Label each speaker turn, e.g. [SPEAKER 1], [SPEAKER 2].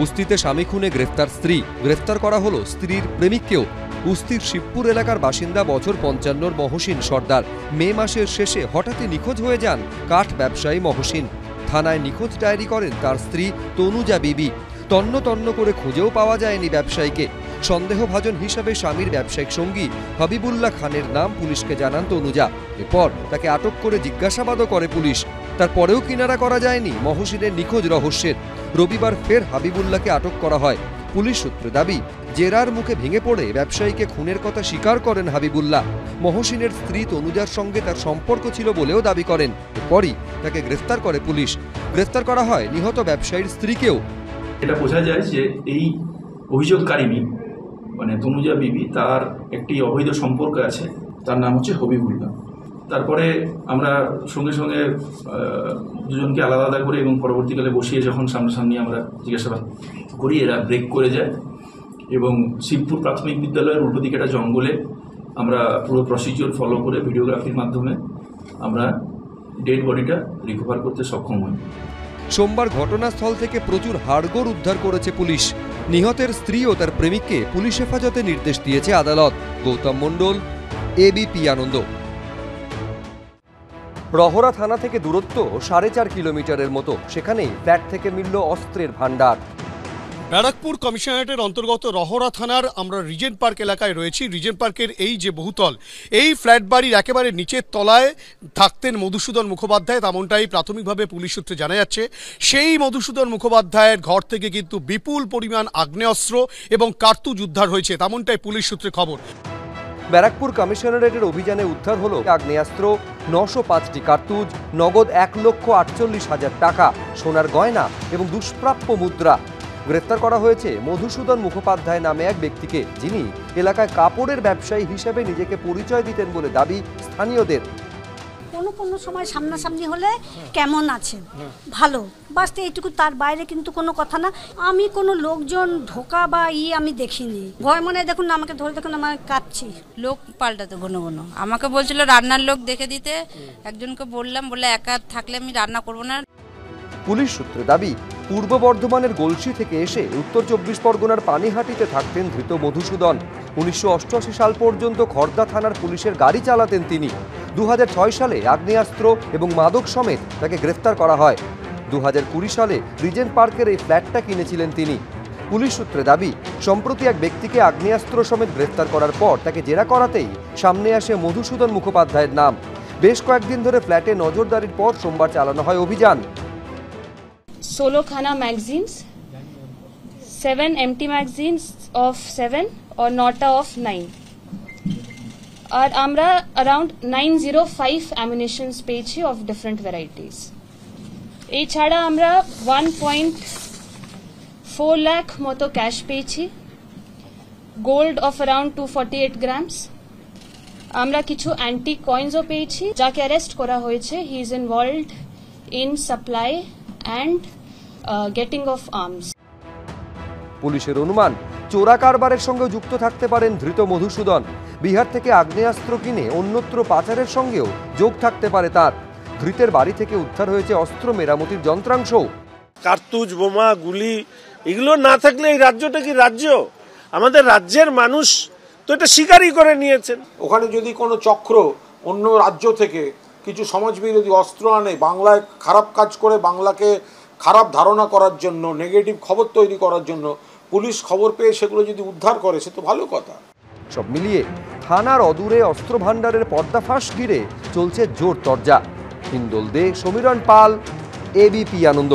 [SPEAKER 1] উস্তিতে স্বামী খুনে গ্রেফতার স্ত্রী, গ্রেফতার করা হলো স্ত্রীর প্রেমিককেও। উস্তির শিবপুর এলাকার বাসিন্দা বছর 55 মহসিন সর্দার মে মাসের শেষে হঠাৎই নিখোঁজ হয়ে যান কাঠ ব্যবসায়ী মহসিন। থানায় নিখোঁজ ডায়েরি করেন তার স্ত্রী তনুজা বিবি। তন্ন তন্ন করে খুঁজেও পাওয়া যায়নি ব্যবসায়ীকে। সন্দেহভাজন হিসাবে স্বামীর ব্যবসায়িক সঙ্গী হাবিবুল্লাহ খানের নাম পুলিশকে জানান তনুজা। এরপর তাকে আটক করে জিজ্ঞাসাবাদও করে পুলিশ। তারপরেও কিনারা করা যায়নি মহসিনের নিখোঁজ রহস্যের। রবিবার ফের হাবিবুল্লাহকে আটক করা হয়। পুলিশ সূত্রে দাবি, জেরার মুখে ভেঙে পড়ে ব্যবসায়ীকে খুনের কথা স্বীকার করেন হাবিবুল্লাহ। মহসিনের স্ত্রী তনুজার সঙ্গে তার সম্পর্ক ছিল বলেও দাবি করেন। এরপরই তাকে গ্রেফতার করে পুলিশ। গ্রেফতার করা হয় নিহত ব্যবসায়ীর স্ত্রীকেও।
[SPEAKER 2] এটা বোঝা যায় যে এই অভিযোগকারিনী মানে তনুজা বিবি, তার একটি অবৈধ সম্পর্ক আছে, তার নাম হচ্ছে হাবিবুল্লাহ। তারপরে আমরা সঙ্গে সঙ্গে দুজনকে আলাদা আলাদা করে এবং পরবর্তীকালে বসিয়ে যখন সামনাসামনি আমরা জিজ্ঞাসাবাদ করি, এরা ব্রেক করে যায় এবং শিবপুর প্রাথমিক বিদ্যালয়ের উল্টো দিকে একটা জঙ্গলে আমরা পুরো প্রসিজিওর ফলো করে ভিডিওগ্রাফির মাধ্যমে আমরা ডেড বডিটা রিকভার করতে সক্ষম হই।
[SPEAKER 1] সোমবার ঘটনাস্থল থেকে প্রচুর হাড়গোড় উদ্ধার করেছে পুলিশ। নিহতের স্ত্রী ও তার প্রেমিককে পুলিশ হেফাজতে নির্দেশ দিয়েছে আদালত। গৌতম মণ্ডল, এবিপি আনন্দ। রহরা থানা থেকে দূরত্ব 4.5 কিলোমিটারের মতো। সেখানেই ফ্ল্যাট থেকে মিলল অস্ত্রের ভান্ডার।
[SPEAKER 3] ব্যারাকপুর কমিশনারেটের অন্তর্গত রহরা থানার আমরা রিজেন্ট পার্ক এলাকায় রয়েছি। রিজেন্ট পার্কের এই যে বহুতল, এই ফ্ল্যাট বাড়ির একেবারে নিচের তলায় থাকতেন মধুসূদন মুখোপাধ্যায়, তেমনটাই প্রাথমিকভাবে পুলিশ সূত্রে জানা যাচ্ছে। সেই মধুসূদন মুখোপাধ্যায়ের ঘর থেকে কিন্তু বিপুল পরিমাণ আগ্নেয়াস্ত্র এবং কার্তুজ উদ্ধার হয়েছে, তেমনটাই পুলিশ সূত্রে খবর।
[SPEAKER 1] ব্যারাকপুর কমিশনারেটের অভিযানে উদ্ধার হলো আগ্নেয়াস্ত্র, 905টি কার্তুজ, নগদ 1,48,000 টাকা, সোনার গয়না এবং দুষ্প্রাপ্য মুদ্রা। গ্রেফতার করা হয়েছে মধুসূদন মুখোপাধ্যায় নামে এক ব্যক্তিকে, যিনি এলাকায় কাপড়ের ব্যবসায়ী হিসেবে নিজেকে পরিচয় দিতেন বলে দাবি স্থানীয়দের।
[SPEAKER 4] কোনো সময় সামনাসামনি হলে কেমন আছেন, ভালো, বাস এইটুকু, তার বাইরে কিন্তু কোনো কথা না। আমি কোনো লোকজন ঢোকা বা আমি দেখিনি। ভয় মনে দেখুন না, আমাকে ধরে দেখুন, আমার কাঁপছি।
[SPEAKER 5] লোক পাল্টাতে ঘন ঘন আমাকে বলছিল রান্নার লোক দেখে দিতে, একজনকে বললাম, বলে একা থাকলে আমি রান্না করবো না।
[SPEAKER 1] পুলিশ সূত্রে দাবি, পূর্ব বর্ধমানের গলসি থেকে এসে উত্তর 24 পরগনার পানিহাটিতে থাকতেন ধৃত মধুসূদন। 1988 সাল পর্যন্ত খড়দা থানার পুলিশের গাড়ি চালাতেন তিনি। 2006 সালে আগ্নেয়াস্ত্র এবং মাদক সমেত তাকে গ্রেফতার করা হয়। 2020 সালে রিজেন্ট পার্কের এই ফ্ল্যাটটা কিনেছিলেন তিনি। পুলিশ সূত্রে দাবি, সম্প্রতি এক ব্যক্তিকে আগ্নেয়াস্ত্র সমেত গ্রেফতার করার পর তাকে জেরা করাতেই সামনে আসে মধুসূদন মুখোপাধ্যায়ের নাম। বেশ কয়েকদিন ধরে ফ্ল্যাটে নজরদারির পর সোমবার চালানো হয় অভিযান।
[SPEAKER 6] Solo Khana magazines, 7 empty magazines of 7 or Nota of 9. আর আমরা around 905 ammunitions পেয়েছি of different varieties. এই ছাড়া আমরা 1.4 lakh মতো ক্যাশ পেয়েছি, গোল্ড of around 248 grams. আমরা কিছু অ্যান্টিক কয়েন্সও পেয়েছি, যাকে অ্যারেস্ট করা হয়েছে। He is involved in supply and getting of arms.
[SPEAKER 1] পুলিশের অনুমান, চোরা কারবারের সঙ্গে যুক্ত থাকতে পারেন ধৃত মধুসূদন। বিহার থেকে আগ্নেয়াস্ত্র কিনে অন্যত্র পাচারের সঙ্গেও যোগ থাকতে পারে তার। ধৃতের বাড়ি থেকে উদ্ধার হয়েছে অস্ত্র মেরামতির যন্ত্রাংশ।
[SPEAKER 7] কার্তুজ, বোমা, গুলি, এগুলো না থাকলে এই রাজ্যটা কি রাজ্য? আমাদের রাজ্যের মানুষ তো এটা স্বীকারই করে নিয়েছেন।
[SPEAKER 8] ওখানে যদি কোনো চক্র অন্য রাজ্য থেকে কিছু সমাজবিরোধী অস্ত্র আনে, বাংলায় খারাপ কাজ করে, বাংলাকে খারাপ ধারণা করার জন্য, নেগেটিভ খবর তৈরি করার জন্য পুলিশ খবর পেয়ে সেগুলো যদি উদ্ধার করে, সে তো ভালো কথা।
[SPEAKER 1] সব মিলিয়ে থানার অদূরে অস্ত্র ভান্ডারের পর্দাফাঁস ঘিরে চলছে জোর চর্চা। হিন্দোল দে, সমীরণ পাল, এবিপি আনন্দ।